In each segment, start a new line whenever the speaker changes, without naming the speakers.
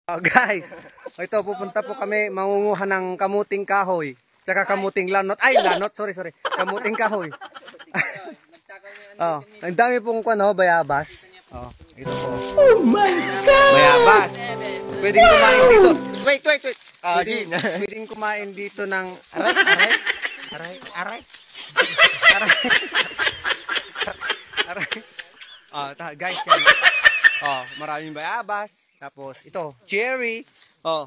Oh, guys, ito pupunta po kami mangunguha ng kamuting kahoy. Tsaka kamuting lanot. Ay, lanot, sorry. Kamuting kahoy. Oh, ang dami pong bayabas. Oh, ito po. Oh my God! Bayabas. Pwedeng kumain dito. Wait. Pwedeng kumain dito ng aray. Oh, guys, yan. Oh, maraming bayabas. Tapos ito, cherry. Oh,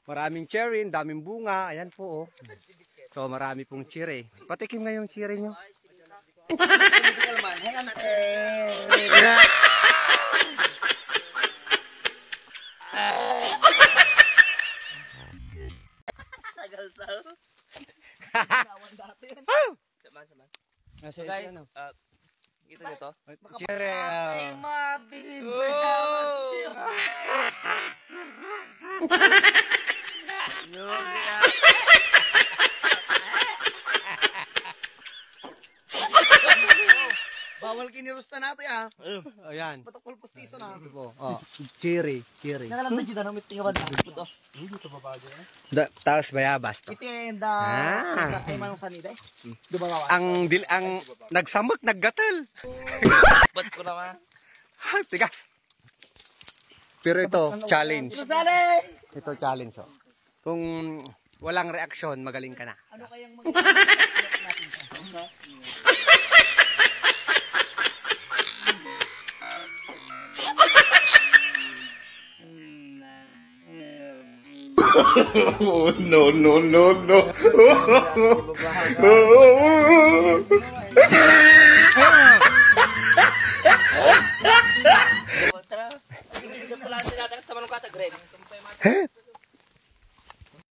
maraming cherry, daming bunga. Ayan po, oh. So, marami pong cherry. Patikim nga yung cherry nyo.
So guys, kita nyo to?
Cherry.
Bawal kinirusta natin
Ayan.
Patukol pustiso na.
Ito po. Oh, cherry.
Nakalantan dito na mitingawan na.
Tapos bayabas to.
Itinda. Ay manong sanida. Dumawa.
Ang nagsamok, naggatal.
Ba't ko naman?
Tigas. Pero ito, challenge. Ito challenge, oh. Kung walang reaksyon, magaling ka na.
Ano kayang
Oh, no.
Tara. Sige pala natin sa manong katag, Greg.